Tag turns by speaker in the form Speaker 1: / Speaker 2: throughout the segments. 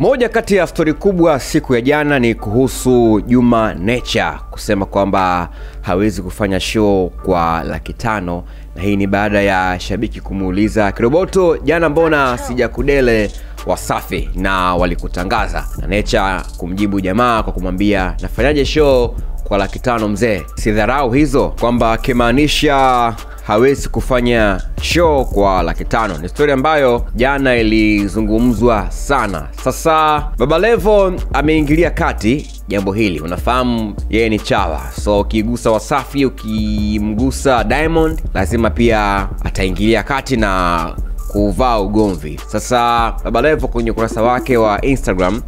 Speaker 1: Moja kati ya story kubwa siku ya jana ni kuhusu JUMA NATURE kusema kwamba hawezi kufanya show kwa Laki, na hii ni baada ya shabiki kumuuliza Kiroboto, jana mbona sijakudele Wasafi na walikutangaza, na NATURE kumjibu jamaa kwa kumwambia nafanyaje show kwa Laki mzee. Si dharau hizo kwamba kimaanisha hawezi kufanya show kwa Laki. Ni story ambayo jana ilizungumzwa sana. Sasa BABALEVO ameingilia kati jambo hili. Unafahamu yeye ni chawa, so ukigusa Wasafi, ukimgusa Diamond, lazima pia ataingilia kati na kuvaa ugomvi. Sasa BABALEVO kwenye ukurasa wake wa Instagram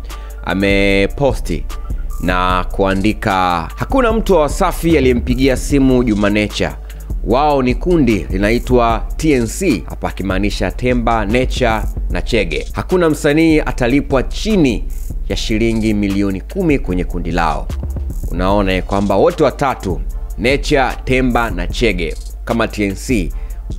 Speaker 1: ameposti na kuandika, hakuna mtu wa Wasafi aliyempigia simu JUMA NATURE. Wao ni kundi linaitwa TNC, hapa kimaanisha Temba, NATURE na Chege. Hakuna msanii atalipwa chini ya shilingi milioni 10 kwenye kundi lao. Unaona kwamba wote watatu, NATURE, Temba na Chege, kama TNC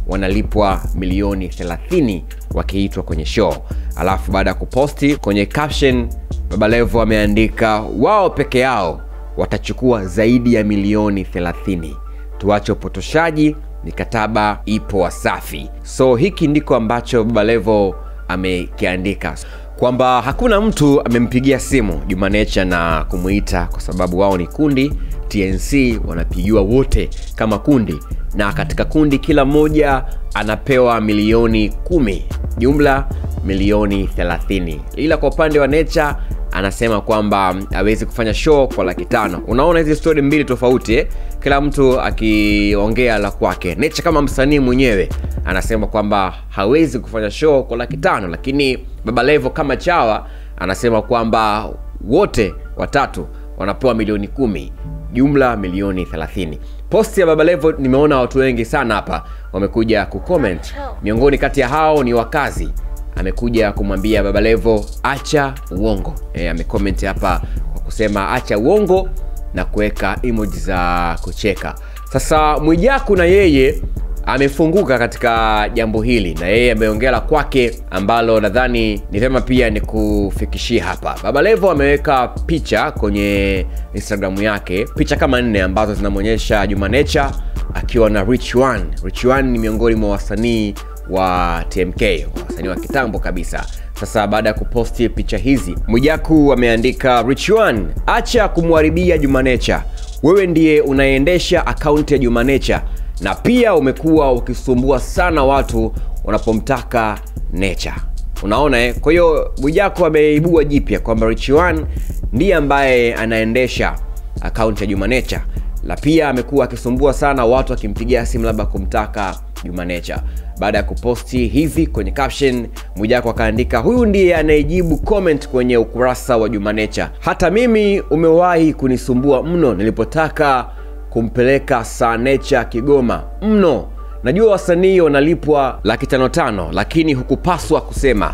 Speaker 1: wanalipwa milioni 30 wakiitwa kwenye show. Alafu baada ya kuposti kwenye caption, BABALEVO ameandika wao peke yao watachukua zaidi ya milioni 30. Tuache upotoshaji, mikataba ipo Wasafi. So hiki ndiko ambacho BABALEVO amekiandika, kwamba hakuna mtu amempigia simu JUMA NATURE na kumuita, kwa sababu wao ni kundi. TNC wanapigiwa wote kama kundi, na katika kundi kila mmoja anapewa milioni 10, jumla milioni 30. Ila kwa upande wa NATURE anasema kwamba hawezi kufanya show kwa Laki. Unaona hizi story mbili tofauti, kila mtu akiongea la kwake. NATURE kama msanii mwenyewe anasema kwamba hawezi kufanya show kwa Laki, lakini BABALEVO kama chawa anasema kwamba wote watatu wanapewa milioni 10, jumla milioni 30. Posti ya BABALEVO nimeona watu wengi sana hapa wamekuja kucomment. Miongoni kati ya hao ni Wakazi, amekuja kumwambia BABALEVO acha uongo. Amecomment hapa kwa kusema acha uongo na kuweka emoji za kucheka. Sasa MWIJAKU na yeye amefunguka katika jambo hili, na yeye ameongea kwake ambalo nadhani ni vyema pia ni kufikishia hapa. BABALEVO ameweka picha kwenye Instagram yake, picha kama 4 ambazo zinamuonyesha JUMA NATURE akiwa na Rich One. Rich One ni miongoni mwa wasanii wa TMK, wasanii wa kitambo kabisa. Sasa baada ya kuposti picha hizi, MWIJAKU ameandika, Rich One, acha kumharibia JUMA NATURE. Wewe ndiye unaendesha akaunti ya JUMA NATURE, na pia umekuwa ukisumbua sana watu wanapomtaka NATURE. Unaona Kwa hiyo MWIJAKU ameibua jipya kwamba Rich One ndiye ambaye anaendesha akaunti ya JUMA NATURE, na pia amekuwa akisumbua sana watu akimpigia simu labda kumtaka JUMA NATURE. Baada ya kuposti hivi kwenye caption, MWIJAKU akaandika, huyu ndiye anayejibu comment kwenye ukurasa wa JUMA NATURE. Hata mimi umewahi kunisumbua mno nilipotaka kumpeleka NATURE Kigoma mno. Najua wasanii wanalipwa Laki 5, lakini hukupaswa kusema,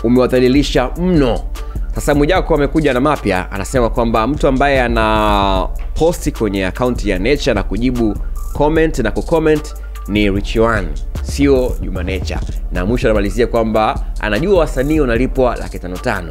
Speaker 1: umewadhalilisha mno. Sasa MWIJAKU amekuja na mapya, anasema kwamba mtu ambaye ana posti kwenye account ya NATURE na kujibu comment na kucomment ni Rich One, sio JUMA NATURE. Na mwisho anamalizia kwamba anajua wasanii wanalipwa Laki 5,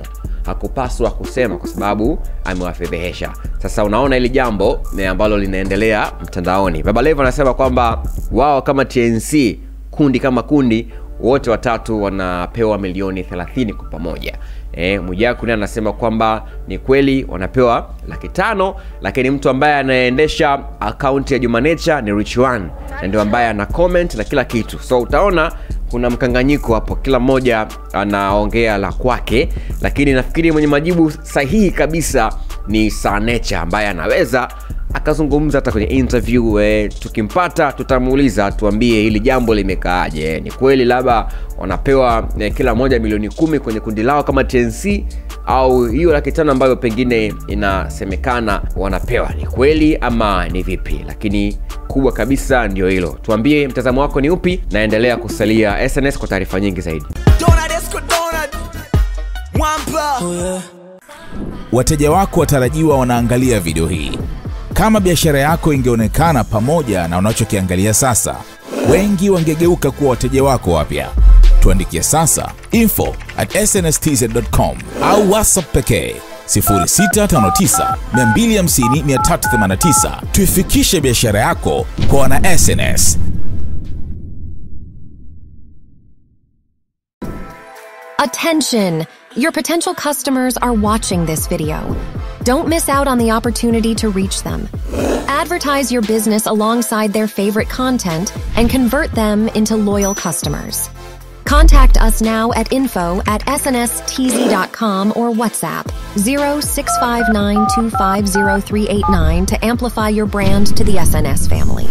Speaker 1: hakupaswa kusema kwa sababu amewafedhehesha. Sasa unaona ili jambo ambalo linaendelea mtandaoni. BABALEVO anasema kwamba wao kama TNC, kundi kama kundi, wote watatu wanapewa milioni 30 kwa pamoja. MWIJAKU naye anasema kwamba ni kweli wanapewa Laki 5, lakini mtu ambaye anaendesha account ya JUMA NATURE ni Rich One, na ndio ambaye ana comment na kila kitu. So utaona kuna mkanganyiko hapo, kila mmoja anaongea la kwake, lakini nafikiri mwenye majibu sahihi kabisa ni NATURE, ambaye anaweza akazungumza hata kwenye interview. Tukimpata tutamuuliza tuambie hili jambo limekaaje. Ni kweli labda wanapewa kila moja milioni 10 kwenye kundi lao kama TNC, au hiyo Laki 5 ambayo pengine inasemekana wanapewa ni kweli ama ni vipi? Lakini kubwa kabisa ndio hilo. Tuambie mtazamo wako ni upi, naendelea kusalia SNS kwa taarifa nyingi zaidi.
Speaker 2: Wateja wako watarajiwa wanaangalia video hii. Kama biashara yako ingeonekana pamoja na unachokiangalia sasa, wengi wangegeuka kuwa wateja wako wapya. Tuandikie sasa info@snstz.com au WhatsApp pekee 0659 250 389. Tuifikishe biashara yako kwa wana SNS.
Speaker 3: Attention! Your potential customers are watching this video. Don't miss out on the opportunity to reach them. Advertise your business alongside their favorite content and convert them into loyal customers. Contact us now at info@snstz.com or WhatsApp 0659250389 to amplify your brand to the SNS family.